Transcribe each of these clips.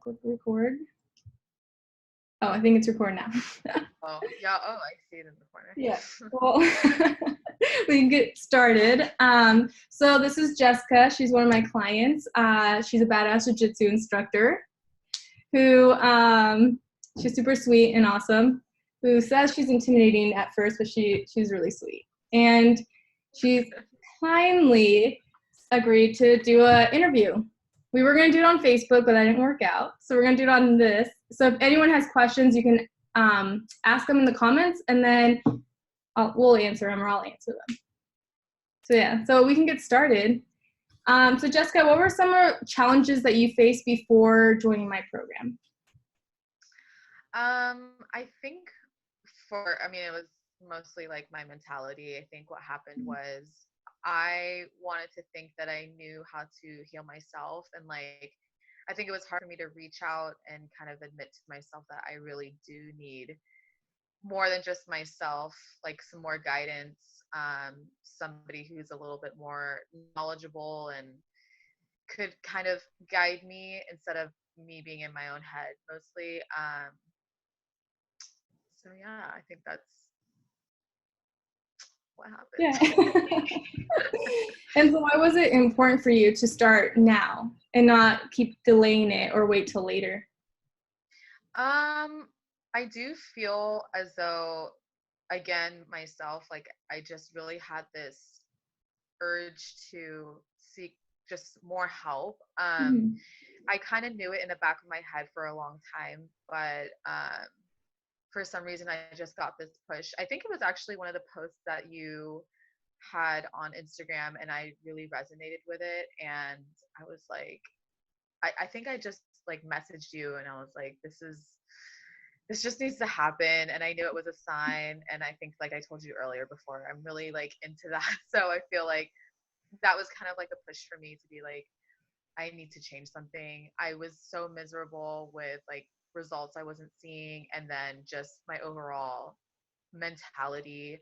Click record. Oh, I think it's recording now. Oh, yeah. Oh, I see it in the corner. Yeah. Well, we can get started. So this is Jessica. She's one of my clients. She's a badass jiu-jitsu instructor who she's super sweet and awesome, who says she's intimidating at first, but she's really sweet. And she's kindly agreed to do an interview. We were going to do it on Facebook, but that didn't work out. So we're going to do it on this. So if anyone has questions, you can ask them in the comments, and then we'll answer them, or I'll answer them. So yeah, so we can get started. So Jessica, what were some challenges that you faced before joining my program? I think it was mostly like my mentality. I think what happened was I wanted to think that I knew how to heal myself, and I think it was hard for me to reach out and kind of admit to myself that I really do need more than just myself, like some more guidance, somebody who's a little bit more knowledgeable and could kind of guide me instead of me being in my own head mostly. So yeah, I think that's what happened. Yeah. And so why was it important for you to start now and not keep delaying it or wait till later? I do feel as though, again, myself, like I just really had this urge to seek just more help. Mhm. I kind of knew it in the back of my head for a long time, but for some reason I just got this push. I think it was actually one of the posts that you had on Instagram, and I really resonated with it. And I was like, I think I just like messaged you, and I was like, this just needs to happen. And I knew it was a sign. And I think, like I told you earlier before, I'm really like into that. So I feel like that was kind of like a push for me to be like, I need to change something. I was so miserable with like results I wasn't seeing, and then just my overall mentality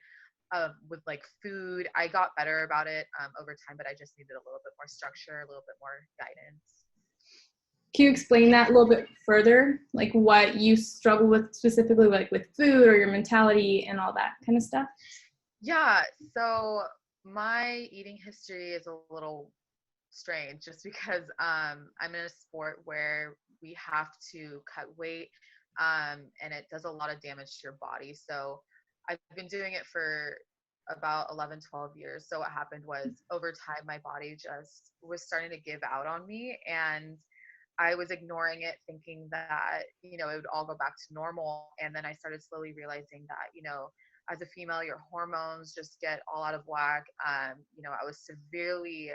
with like food. I got better about it over time, but I just needed a little bit more structure, a little bit more guidance. Can you explain that a little bit further? Like what you struggle with specifically, like with food or your mentality and all that kind of stuff? Yeah, so my eating history is a little strange just because I'm in a sport where we have to cut weight, and it does a lot of damage to your body. So I've been doing it for about 11, 12 years. So what happened was over time, my body just was starting to give out on me, and I was ignoring it, thinking that, it would all go back to normal. And then I started slowly realizing that, as a female, your hormones just get all out of whack. I was severely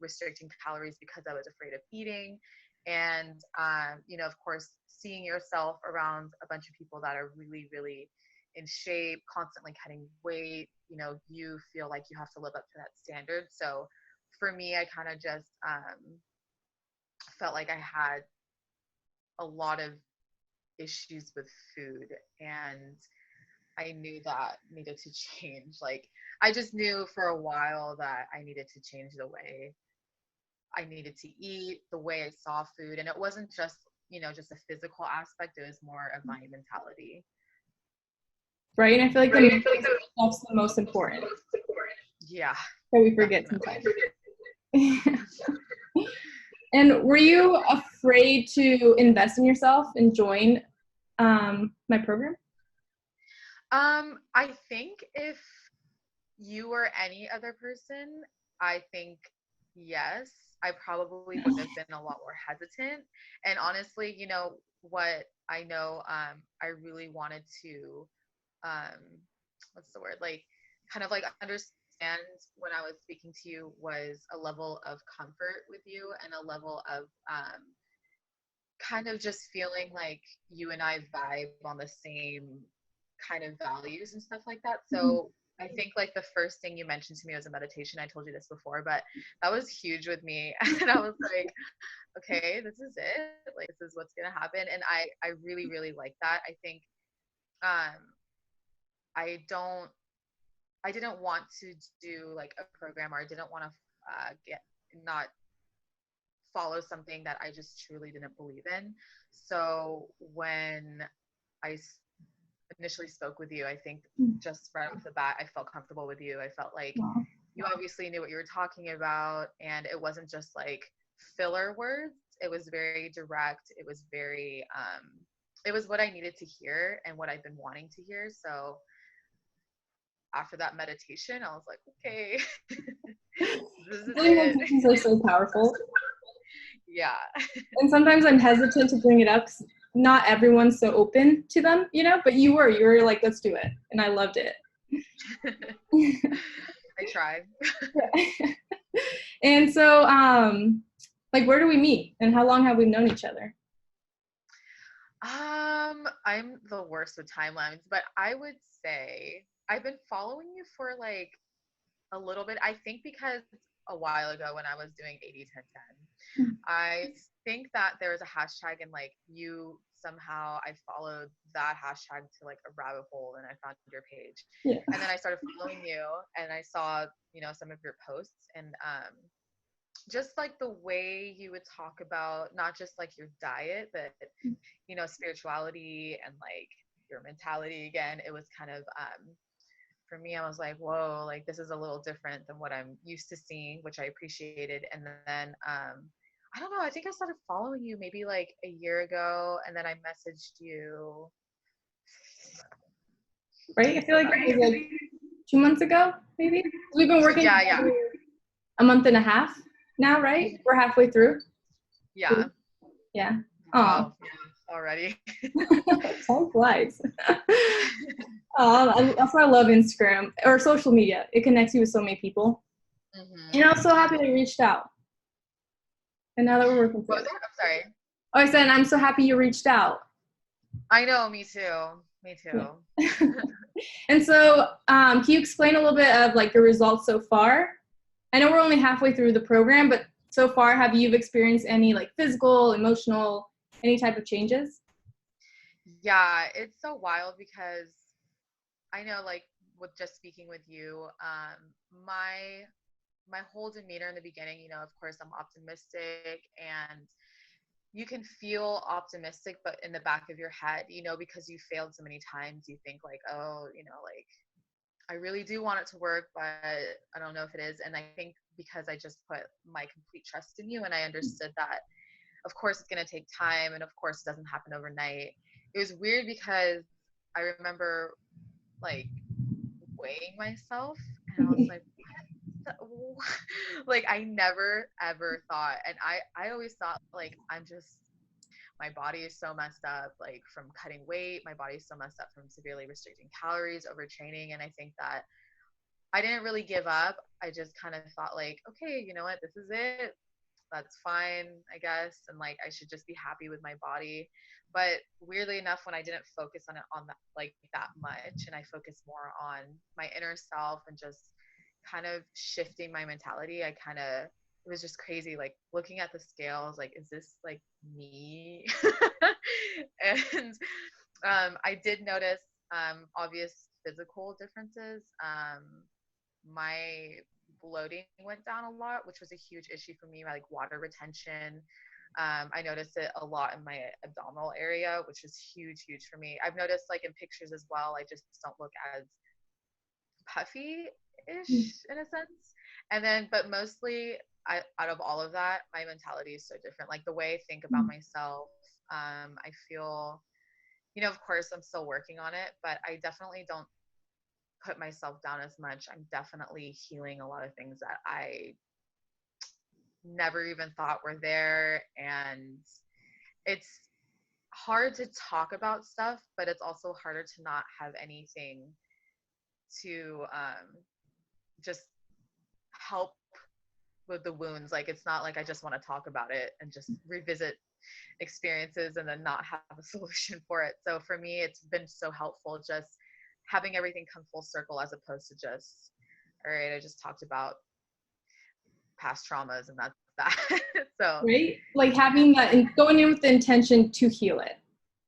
restricting calories because I was afraid of eating. And, of course, seeing yourself around a bunch of people that are really, really in shape, constantly cutting weight, you feel like you have to live up to that standard. So for me, I kind of just felt like I had a lot of issues with food, and I knew that needed to change. Like I just knew for a while that I needed to change the way I needed to eat, the way I saw food. And it wasn't just, just a physical aspect, it was more of my mentality. Right? And I feel like the mental stuff's the most important. Yeah. That we forget sometimes. And were you afraid to invest in yourself and join my program? I think if you were any other person, I think yes, I probably would have been a lot more hesitant. And honestly, what I know, I really wanted to, um, what's the word? Like, kind of like understand when I was speaking to you was a level of comfort with you, and a level of kind of just feeling like you and I vibe on the same kind of values and stuff like that. So I think like the first thing you mentioned to me was a meditation. I told you this before, but that was huge with me. And I was like, okay, this is it. Like this is what's gonna happen. And I really, really like that. I think um I don't I didn't want to do like a program, or I didn't want to get not follow something that I just truly didn't believe in. So when I initially spoke with you, I think just right off the bat, I felt comfortable with you. I felt like Wow. you obviously knew what you were talking about, and it wasn't just like filler words. It was very direct. It was very, it was what I needed to hear and what I've been wanting to hear. So after that meditation, I was like, okay, this is it. Meditations are so powerful. Yeah. And sometimes I'm hesitant to bring it up 'cause not everyone's so open to them, you know, but you were like, let's do it. And I loved it. I tried. And so, like, where do we meet and how long have we known each other? I'm the worst with timelines, but I would say I've been following you for like a little bit. I think because a while ago when I was doing 80-10-10, I think that there was a hashtag and like you somehow I followed that hashtag to like a rabbit hole and I found your page. Yeah. And then I started following you and I saw, some of your posts and just like the way you would talk about not just like your diet, but spirituality and like your mentality again. It was kind of for me, I was like, whoa, like this is a little different than what I'm used to seeing, which I appreciated. And then I don't know, I think I started following you maybe like a year ago, and then I messaged you. Right? I feel like it was like 2 months ago, maybe. We've been working Yeah. a month and a half now, right? We're halfway through. Yeah. Yeah. Oh, yeah, already. Time flies. That's why I love Instagram or social media. It connects you with so many people. Mm-hmm. And I'm so happy that you reached out. And now that we're working What was together. it? I'm sorry. Oh, I said, I'm so happy you reached out. I know, me too. Me too. And so can you explain a little bit of like your results so far? I know we're only halfway through the program, but so far, have you experienced any like physical, emotional, any type of changes? Yeah, it's so wild because I know like with just speaking with you, my whole demeanor in the beginning, of course I'm optimistic and you can feel optimistic, but in the back of your head, because you failed so many times, you think like, oh, like I really do want it to work, but I don't know if it is. And I think because I just put my complete trust in you and I understood that, of course, it's going to take time. And of course, it doesn't happen overnight. It was weird because I remember like weighing myself and I was like, like I never ever thought, and I always thought like my body is so messed up like from cutting weight, my body is so messed up from severely restricting calories, overtraining, and I think that I didn't really give up. I just kind of thought like, okay, you know what, this is it, that's fine, I guess, and like I should just be happy with my body. But weirdly enough, when I didn't focus on it on that like that much and I focused more on my inner self and just kind of shifting my mentality, it was just crazy like looking at the scales like, is this like me? And I did notice obvious physical differences. My bloating went down a lot, which was a huge issue for me, like water retention. I noticed it a lot in my abdominal area, which was huge for me. I've noticed like in pictures as well, I just don't look as puffy-ish in a sense. And then, but mostly out of all of that, my mentality is so different. Like the way I think about myself, I feel, of course I'm still working on it, but I definitely don't put myself down as much. I'm definitely healing a lot of things that I never even thought were there. And it's hard to talk about stuff, but it's also harder to not have anything to just help with the wounds. Like it's not like I just want to talk about it and just revisit experiences and then not have a solution for it. So for me, it's been so helpful just having everything come full circle as opposed to just, all right, I just talked about past traumas and that's that. So Right? Like having that and going in with the intention to heal it,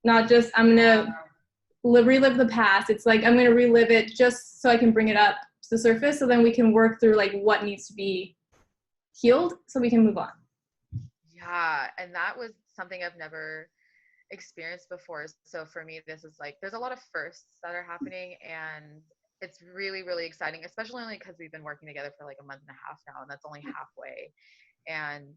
not just I'm gonna relive the past. It's like I'm gonna relive it just so I can bring it up to the surface, so then we can work through like what needs to be healed, so we can move on. Yeah, and that was something I've never experienced before. So for me, this is like there's a lot of firsts that are happening, and it's really, really exciting, especially only because we've been working together for like a month and a half now, and that's only halfway. And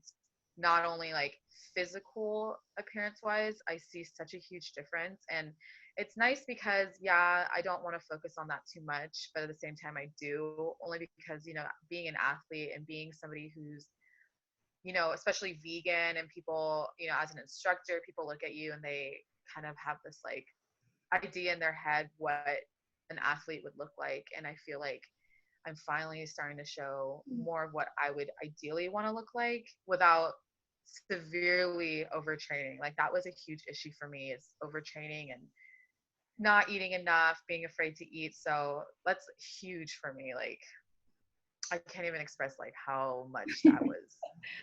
not only like physical appearance wise, I see such a huge difference. And it's nice because, yeah, I don't want to focus on that too much, but at the same time, I do, only because, being an athlete and being somebody who's, especially vegan, and people, as an instructor, people look at you and they kind of have this like idea in their head what an athlete would look like. And I feel like I'm finally starting to show more of what I would ideally want to look like without severely overtraining. Like that was a huge issue for me, is overtraining and not eating enough, being afraid to eat. So that's huge for me. Like I can't even express like how much that was.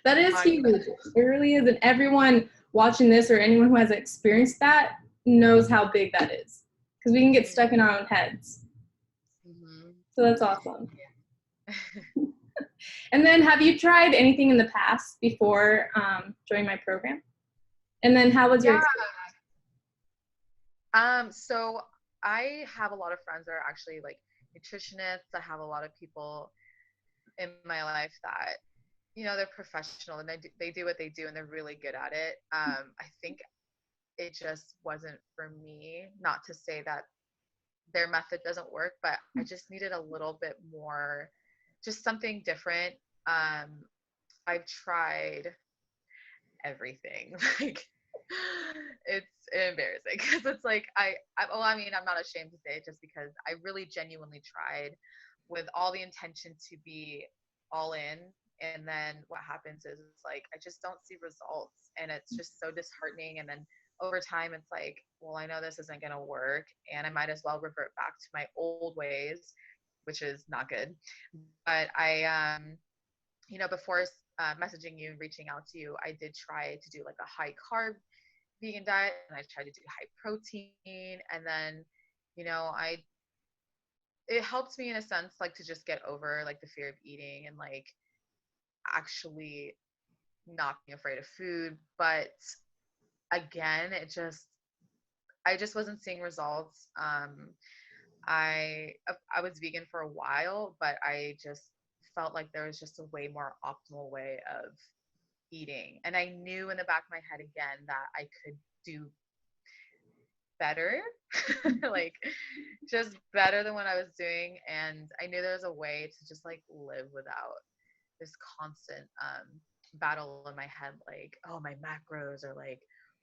That is huge. It really is. And everyone watching this or anyone who has experienced that knows how big that is, because we can get stuck in our own heads. Mm-hmm. So that's awesome. And then have you tried anything in the past before joining my program? And then how was your experience? So I have a lot of friends that are actually like nutritionists. I have a lot of people in my life that, they're professional and they do what they do and they're really good at it. I think it just wasn't for me. Not to say that their method doesn't work, but I just needed a little bit more, just something different. I've tried everything. Like it's embarrassing because it's like I'm not ashamed to say it, just because I really genuinely tried with all the intention to be all in, and then what happens is it's like I just don't see results, and it's just so disheartening. And then over time it's like, well, I know this isn't going to work, and I might as well revert back to my old ways, which is not good. But I before messaging you and reaching out to you, I did try to do like a high carb vegan diet, and I tried to do high protein, and then I it helped me in a sense, like to just get over like the fear of eating and like actually not being afraid of food. But again, I just wasn't seeing results. I was vegan for a while, but I just felt like there was just a way more optimal way of eating, and I knew in the back of my head again that I could do better, like just better than what I was doing. And I knew there was a way to just like live without this constant battle in my head, like, oh, my macros, or like,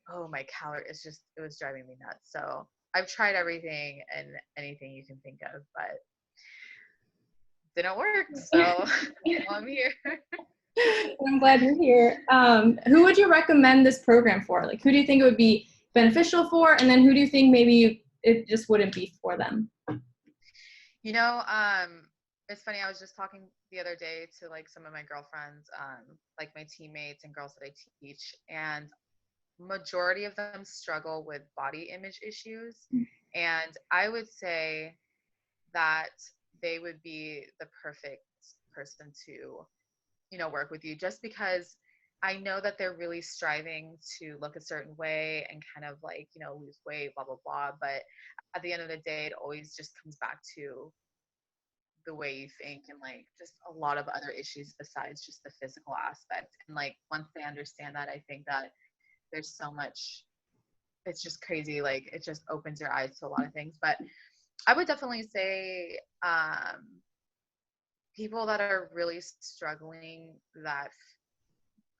oh, my calories. It was driving me nuts. So I've tried everything and anything you can think of, but didn't work. So I'm here. I'm glad you're here. Who would you recommend this program for? Like, who do you think it would be beneficial for? And then who do you think maybe it just wouldn't be for them? It's funny. I was just talking the other day to like some of my girlfriends, like my teammates and girls that I teach, and majority of them struggle with body image issues. And I would say that they would be the perfect person to, work with you, just because I know that they're really striving to look a certain way and kind of like, lose weight, blah, blah, blah. But at the end of the day, it always just comes back to the way you think, and like just a lot of other issues besides just the physical aspect. And like once they understand that, I think that there's so much, it's just crazy. Like it just opens your eyes to a lot of things. But I would definitely say people that are really struggling, that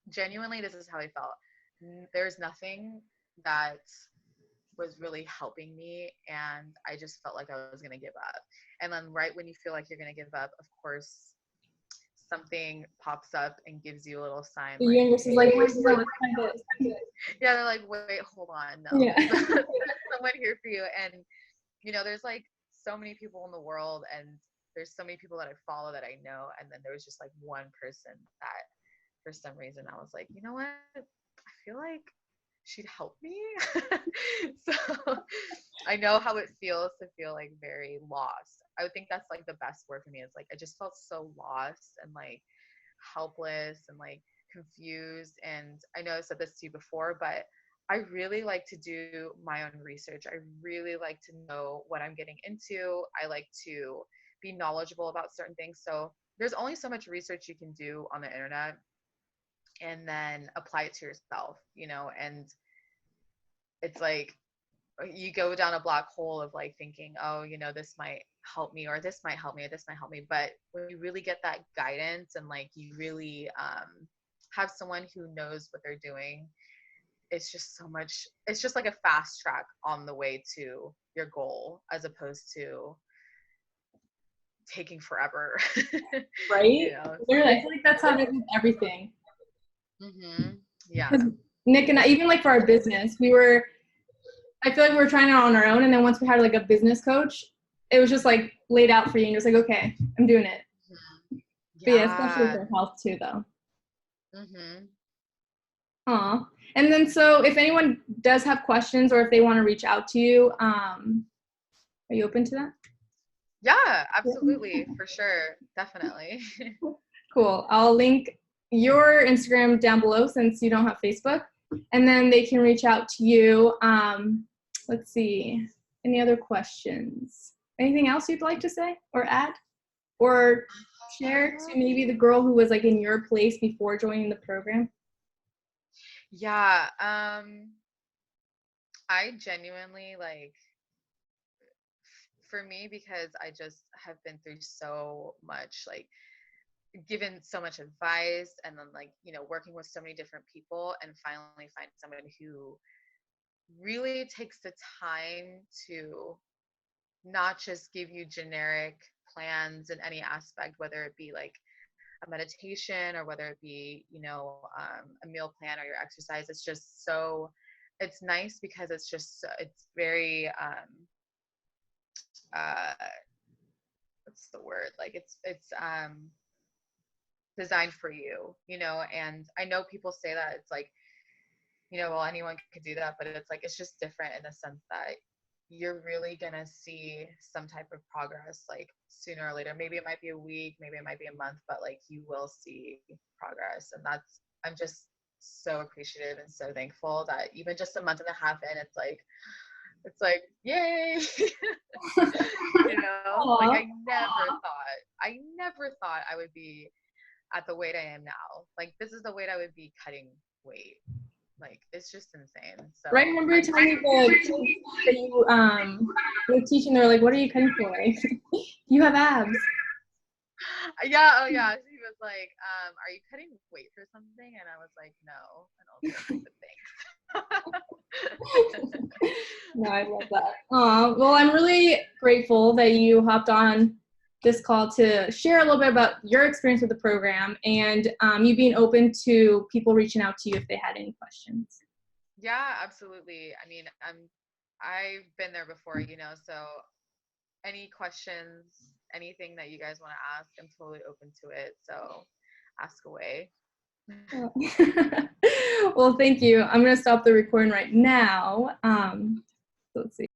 genuinely this is how I felt. There's nothing that was really helping me, and I just felt like I was going to give up. And then right when you feel like you're going to give up, of course something pops up and gives you a little sign, The like, universe is like, wait, no, let's try this. yeah, they're like, wait, hold on, no, Yeah. there's someone here for you. And there's like so many people in the world, and there's so many people that I follow that I know, and then there was just like one person that for some reason I was like, you know what, I feel like she'd help me. So I know how it feels to feel like very lost. I would think that's like the best word for me. It's like I just felt so lost and like helpless, and like confused. And I know I said this to you before, but I really like to do my own research. I really like to know what I'm getting into. I like to be knowledgeable about certain things. So there's only so much research you can do on the internet and then apply it to yourself, and it's like you go down a black hole of like thinking, oh, this might help me, or this might help me, or this might help me. But when you really get that guidance and like you really have someone who knows what they're doing, it's just so much, it's just like a fast track on the way to your goal, as opposed to taking forever. Right? Literally, I feel like that's how it is with everything. Yeah. Because Nick and I, even like for our business, I feel like we were trying it on our own. And then once we had like a business coach, it was just like laid out for you. And you're just like, okay, I'm doing it. Yeah. But yeah, especially for health too, though. Aw. And then, so if anyone does have questions or if they want to reach out to you, are you open to that? Yeah, absolutely. For sure. Definitely. Cool. I'll link your Instagram down below since you don't have Facebook, and then they can reach out to you. Let's see. Any other questions? Anything else you'd like to say or add or share to maybe the girl who was like in your place before joining the program? Yeah. I genuinely like, for me, because I just have been through so much, like given so much advice, and then like, working with so many different people, and finally find someone who really takes the time to not just give you generic plans in any aspect, whether it be like a meditation or whether it be, a meal plan or your exercise. It's just so, it's nice because it's just, it's very, what's the word? Like it's designed for you, and I know people say that it's like, well, anyone could do that, but it's like, it's just different in the sense that you're really gonna see some type of progress, like sooner or later. Maybe it might be a week, maybe it might be a month, but like you will see progress. And I'm just so appreciative and so thankful that even just a month and a half in, it's like yay. Like I never thought I would be at the weight I am now. Like this is the weight I would be cutting weight. Like it's just insane. So right, remember you telling me the kids that you were teaching, they were like, what are you cutting for? You have abs. Yeah, oh yeah. She was like, are you cutting weight for something? And I was like, no. And I was like, thanks. No, I love that. Well, I'm really grateful that you hopped on this call to share a little bit about your experience with the program, and you being open to people reaching out to you if they had any questions. Yeah, absolutely. I mean, I've been there before, so any questions, anything that you guys want to ask, I'm totally open to it. So ask away. Well, thank you. I'm going to stop the recording right now. Let's see.